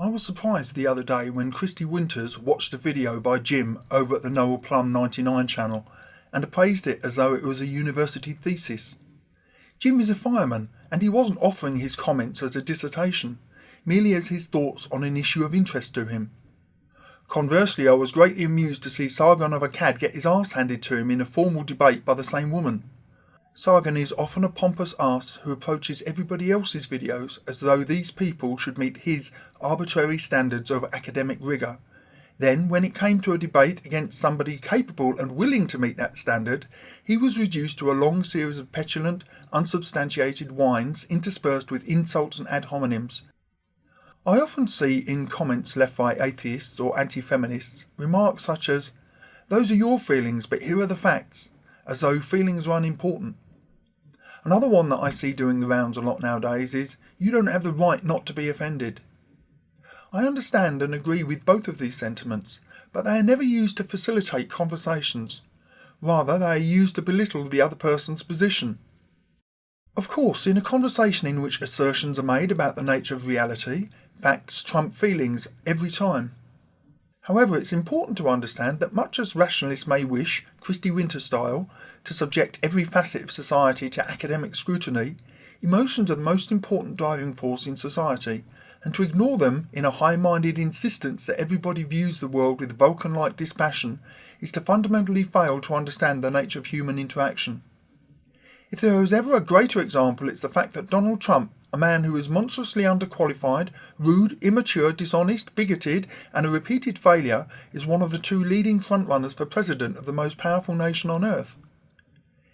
I was surprised the other day when Christy Winters watched a video by Jim over at the Noel Plum 99 channel and appraised it as though it was a university thesis. Jim is a fireman and he wasn't offering his comments as a dissertation, merely as his thoughts on an issue of interest to him. Conversely, I was greatly amused to see Sargon of Akkad get his arse handed to him in a formal debate by the same woman. Sargon is often a pompous arse who approaches everybody else's videos as though these people should meet his arbitrary standards of academic rigour. Then, when it came to a debate against somebody capable and willing to meet that standard, he was reduced to a long series of petulant, unsubstantiated whines interspersed with insults and ad hominems. I often see in comments left by atheists or anti-feminists remarks such as, "Those are your feelings, but here are the facts," as though feelings are unimportant. Another one that I see doing the rounds a lot nowadays is, "You don't have the right not to be offended." I understand and agree with both of these sentiments, but they are never used to facilitate conversations. Rather, they are used to belittle the other person's position. Of course, in a conversation in which assertions are made about the nature of reality, facts trump feelings every time. However, it's important to understand that much as rationalists may wish, Christy Winter style, to subject every facet of society to academic scrutiny, emotions are the most important driving force in society, and to ignore them in a high-minded insistence that everybody views the world with Vulcan-like dispassion is to fundamentally fail to understand the nature of human interaction. If there is ever a greater example, it's the fact that Donald Trump, a man who is monstrously underqualified, rude, immature, dishonest, bigoted, and a repeated failure, is one of the two leading frontrunners for president of the most powerful nation on earth.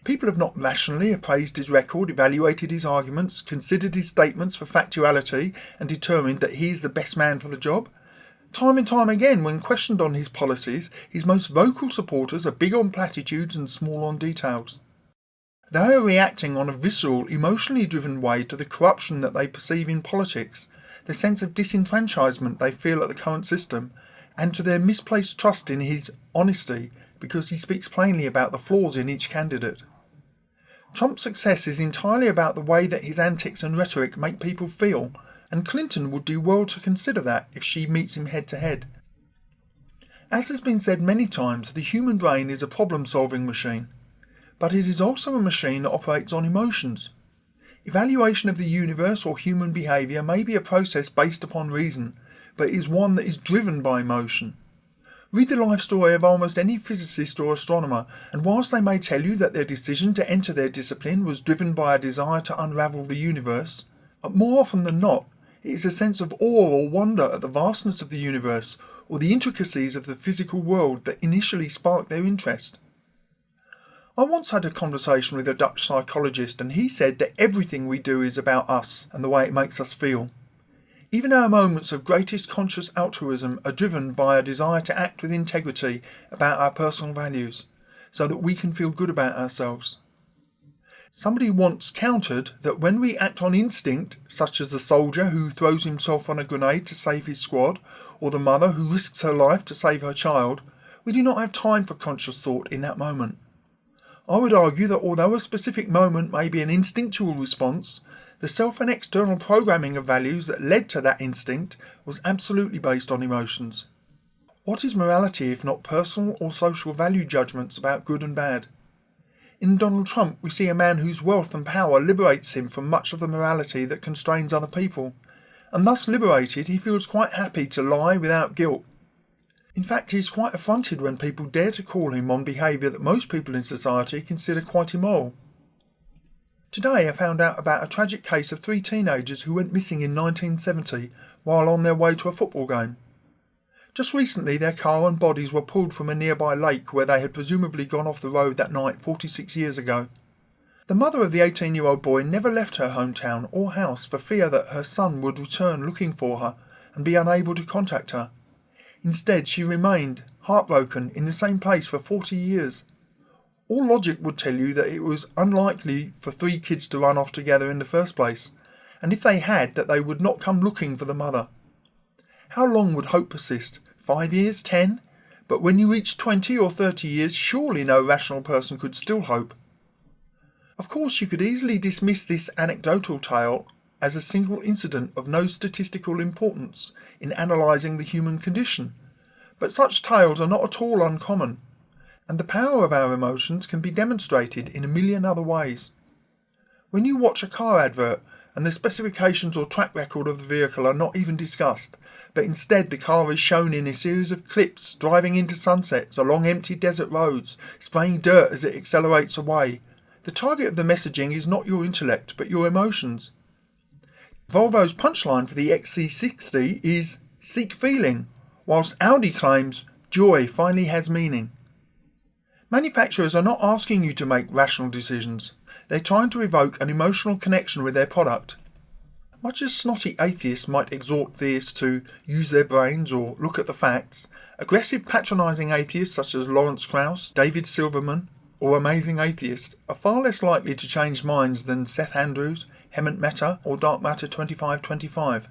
People have not rationally appraised his record, evaluated his arguments, considered his statements for factuality, and determined that he is the best man for the job. Time and time again, when questioned on his policies, his most vocal supporters are big on platitudes and small on details. They are reacting on a visceral, emotionally driven way to the corruption that they perceive in politics, the sense of disenfranchisement they feel at the current system, and to their misplaced trust in his honesty because he speaks plainly about the flaws in each candidate. Trump's success is entirely about the way that his antics and rhetoric make people feel, and Clinton would do well to consider that if she meets him head to head. As has been said many times, the human brain is a problem-solving machine. But it is also a machine that operates on emotions. Evaluation of the universe or human behaviour may be a process based upon reason, but is one that is driven by emotion. Read the life story of almost any physicist or astronomer, and whilst they may tell you that their decision to enter their discipline was driven by a desire to unravel the universe, more often than not, it is a sense of awe or wonder at the vastness of the universe or the intricacies of the physical world that initially sparked their interest. I once had a conversation with a Dutch psychologist, and he said that everything we do is about us and the way it makes us feel. Even our moments of greatest conscious altruism are driven by a desire to act with integrity about our personal values, so that we can feel good about ourselves. Somebody once countered that when we act on instinct, such as the soldier who throws himself on a grenade to save his squad, or the mother who risks her life to save her child, we do not have time for conscious thought in that moment. I would argue that although a specific moment may be an instinctual response, the self and external programming of values that led to that instinct was absolutely based on emotions. What is morality if not personal or social value judgments about good and bad? In Donald Trump, we see a man whose wealth and power liberates him from much of the morality that constrains other people, and thus liberated, he feels quite happy to lie without guilt. In fact, he is quite affronted when people dare to call him on behaviour that most people in society consider quite immoral. Today I found out about a tragic case of 3 teenagers who went missing in 1970 while on their way to a football game. Just recently their car and bodies were pulled from a nearby lake where they had presumably gone off the road that night 46 years ago. The mother of the 18-year-old boy never left her hometown or house for fear that her son would return looking for her and be unable to contact her. Instead, she remained, heartbroken, in the same place for 40 years. All logic would tell you that it was unlikely for 3 kids to run off together in the first place, and if they had, that they would not come looking for the mother. How long would hope persist? 5 years? 10? But when you reach 20 or 30 years, surely no rational person could still hope. Of course, you could easily dismiss this anecdotal tale as a single incident of no statistical importance in analysing the human condition, but such tales are not at all uncommon, and the power of our emotions can be demonstrated in a million other ways. When you watch a car advert and the specifications or track record of the vehicle are not even discussed, but instead the car is shown in a series of clips driving into sunsets along empty desert roads, spraying dirt as it accelerates away, the target of the messaging is not your intellect but your emotions. Volvo's punchline for the XC60 is "Seek feeling," whilst Audi claims "Joy finally has meaning." Manufacturers are not asking you to make rational decisions. They're trying to evoke an emotional connection with their product. Much as snotty atheists might exhort theists to use their brains or look at the facts, aggressive patronising atheists such as Lawrence Krauss, David Silverman, or Amazing Atheists are far less likely to change minds than Seth Andrews, Hemant Mehta, or Dark Matter 2525.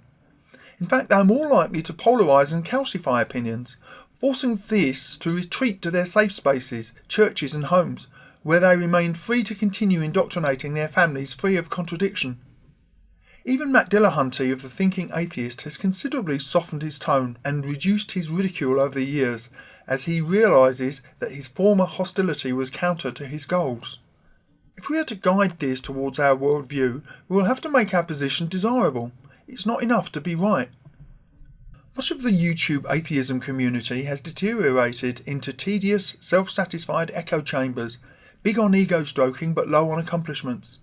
In fact, they are more likely to polarise and calcify opinions, forcing theists to retreat to their safe spaces, churches and homes, where they remain free to continue indoctrinating their families free of contradiction. Even Matt Dillahunty of The Thinking Atheist has considerably softened his tone and reduced his ridicule over the years as he realises that his former hostility was counter to his goals. If we are to guide this towards our worldview, we will have to make our position desirable. It's not enough to be right. Much of the YouTube atheism community has deteriorated into tedious, self-satisfied echo chambers, big on ego stroking but low on accomplishments.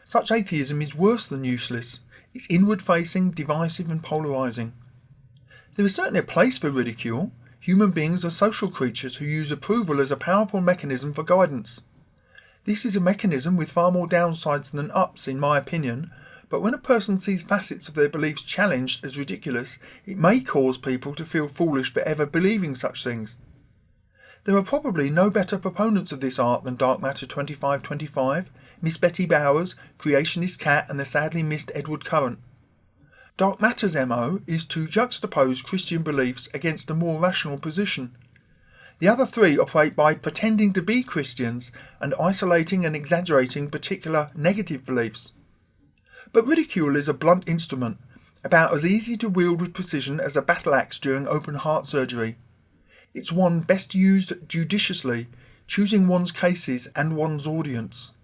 Such atheism is worse than useless. It's inward-facing, divisive and polarising. There is certainly a place for ridicule. Human beings are social creatures who use approval as a powerful mechanism for guidance. This is a mechanism with far more downsides than ups, in my opinion, but when a person sees facets of their beliefs challenged as ridiculous, it may cause people to feel foolish for ever believing such things. There are probably no better proponents of this art than Dark Matter 2525, Miss Betty Bowers, Creationist Cat and the sadly missed Edward Current. Dark Matter's MO is to juxtapose Christian beliefs against a more rational position. The other three operate by pretending to be Christians and isolating and exaggerating particular negative beliefs. But ridicule is a blunt instrument, about as easy to wield with precision as a battle axe during open heart surgery. It's one best used judiciously, choosing one's cases and one's audience.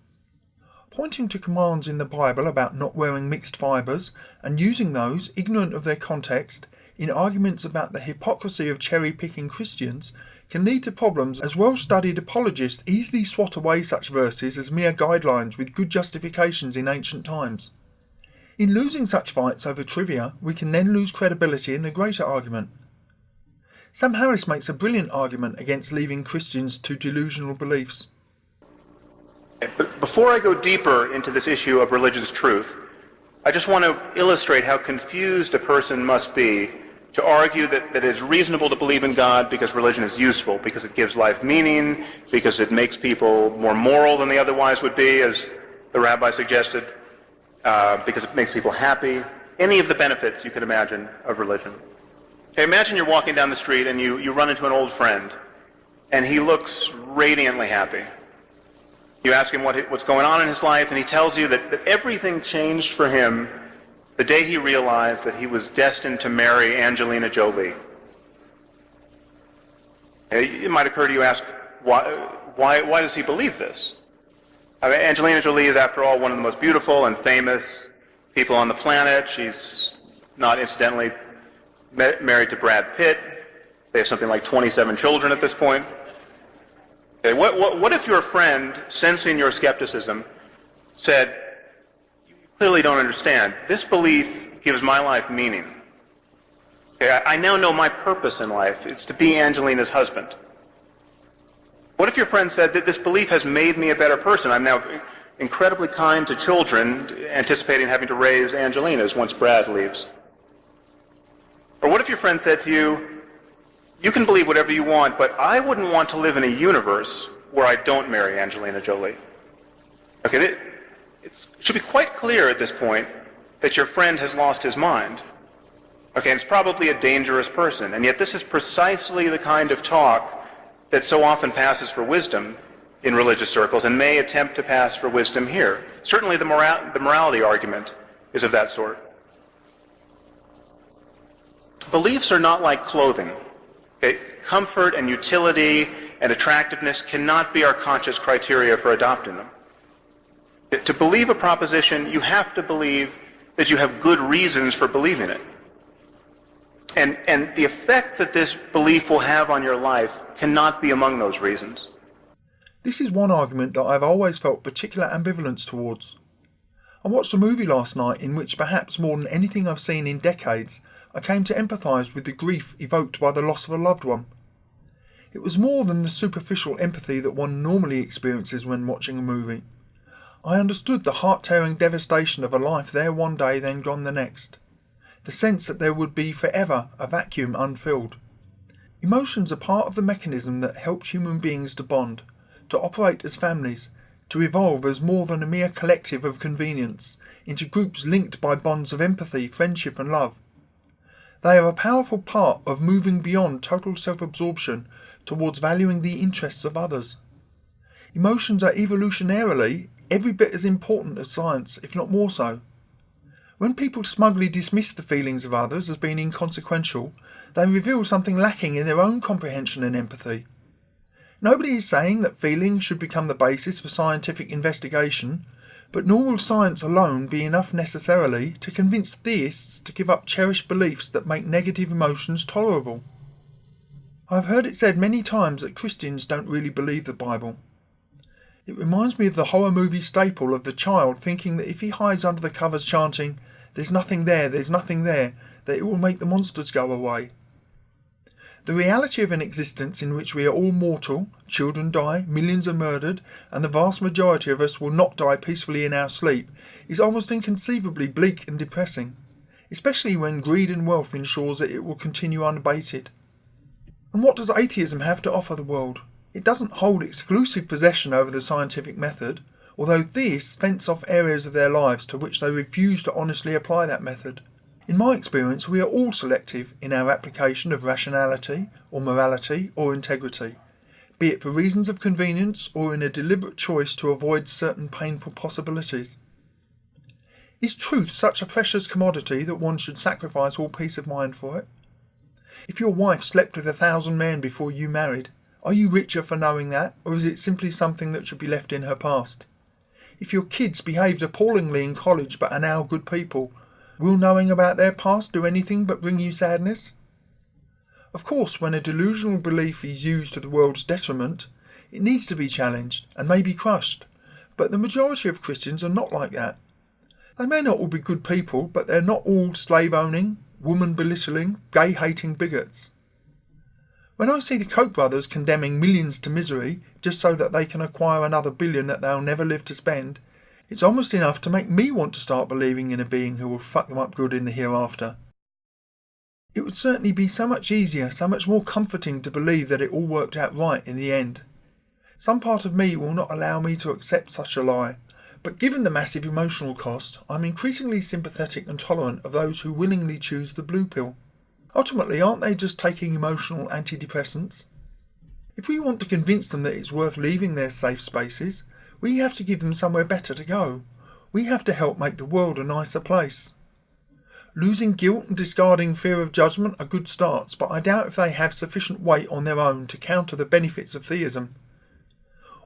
Pointing to commands in the Bible about not wearing mixed fibres and using those, ignorant of their context, in arguments about the hypocrisy of cherry-picking Christians can lead to problems as well-studied apologists easily swat away such verses as mere guidelines with good justifications in ancient times. In losing such fights over trivia, we can then lose credibility in the greater argument. Sam Harris makes a brilliant argument against leaving Christians to delusional beliefs. But before I go deeper into this issue of religion's truth, I just want to illustrate how confused a person must be to argue that it is reasonable to believe in God because religion is useful, because it gives life meaning, because it makes people more moral than they otherwise would be, as the rabbi suggested, because it makes people happy, any of the benefits you could imagine of religion. Okay, imagine you're walking down the street and you run into an old friend, and he looks radiantly happy. You ask him what's going on in his life, and he tells you that everything changed for him the day he realized that he was destined to marry Angelina Jolie. It might occur to you to ask, why does he believe this? I mean, Angelina Jolie is, after all, one of the most beautiful and famous people on the planet. She's not incidentally married to Brad Pitt. They have something like 27 children at this point. Okay, what if your friend, sensing your skepticism, said, "You clearly don't understand. This belief gives my life meaning. Okay, I now know my purpose in life. It's to be Angelina's husband." What if your friend said that this belief has made me a better person? I'm now incredibly kind to children, anticipating having to raise Angelinas once Brad leaves. Or what if your friend said to you, "You can believe whatever you want, but I wouldn't want to live in a universe where I don't marry Angelina Jolie." Okay, it should be quite clear at this point that your friend has lost his mind. Okay, and it's probably a dangerous person, and yet this is precisely the kind of talk that so often passes for wisdom in religious circles and may attempt to pass for wisdom here. Certainly the morality argument is of that sort. Beliefs are not like clothing. Okay? Comfort and utility and attractiveness cannot be our conscious criteria for adopting them. To believe a proposition, you have to believe that you have good reasons for believing it. And the effect that this belief will have on your life cannot be among those reasons. This is one argument that I've always felt particular ambivalence towards. I watched a movie last night in which, perhaps more than anything I've seen in decades, I came to empathise with the grief evoked by the loss of a loved one. It was more than the superficial empathy that one normally experiences when watching a movie. I understood the heart-tearing devastation of a life there one day, then gone the next. The sense that there would be forever a vacuum unfilled. Emotions are part of the mechanism that helps human beings to bond, to operate as families, to evolve as more than a mere collective of convenience, into groups linked by bonds of empathy, friendship and love. They are a powerful part of moving beyond total self-absorption towards valuing the interests of others. Emotions are evolutionarily every bit as important as science, if not more so. When people smugly dismiss the feelings of others as being inconsequential, they reveal something lacking in their own comprehension and empathy. Nobody is saying that feelings should become the basis for scientific investigation, but nor will science alone be enough necessarily to convince theists to give up cherished beliefs that make negative emotions tolerable. I've heard it said many times that Christians don't really believe the Bible. It reminds me of the horror movie staple of the child thinking that if he hides under the covers chanting, "There's nothing there, there's nothing there," that it will make the monsters go away. The reality of an existence in which we are all mortal, children die, millions are murdered, and the vast majority of us will not die peacefully in our sleep is almost inconceivably bleak and depressing, especially when greed and wealth ensures that it will continue unabated. And what does atheism have to offer the world? It doesn't hold exclusive possession over the scientific method, although theists fence off areas of their lives to which they refuse to honestly apply that method. In my experience, we are all selective in our application of rationality or morality or integrity, be it for reasons of convenience or in a deliberate choice to avoid certain painful possibilities. Is truth such a precious commodity that one should sacrifice all peace of mind for it? If your wife slept with 1,000 men before you married, are you richer for knowing that, or is it simply something that should be left in her past? If your kids behaved appallingly in college but are now good people, will knowing about their past do anything but bring you sadness? Of course, when a delusional belief is used to the world's detriment, it needs to be challenged and may be crushed, but the majority of Christians are not like that. They may not all be good people, but they're not all slave-owning, woman-belittling, gay-hating bigots. When I see the Koch brothers condemning millions to misery just so that they can acquire another billion that they'll never live to spend, it's almost enough to make me want to start believing in a being who will fuck them up good in the hereafter. It would certainly be so much easier, so much more comforting to believe that it all worked out right in the end. Some part of me will not allow me to accept such a lie, but given the massive emotional cost, I'm increasingly sympathetic and tolerant of those who willingly choose the blue pill. Ultimately, aren't they just taking emotional antidepressants? If we want to convince them that it's worth leaving their safe spaces, we have to give them somewhere better to go. We have to help make the world a nicer place. Losing guilt and discarding fear of judgment are good starts, but I doubt if they have sufficient weight on their own to counter the benefits of theism.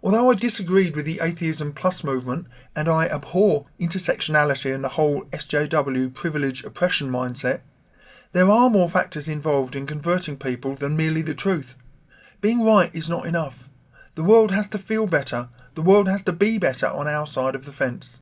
Although I disagreed with the Atheism Plus movement, and I abhor intersectionality and the whole SJW privilege oppression mindset, there are more factors involved in converting people than merely the truth. Being right is not enough. The world has to feel better. The world has to be better on our side of the fence.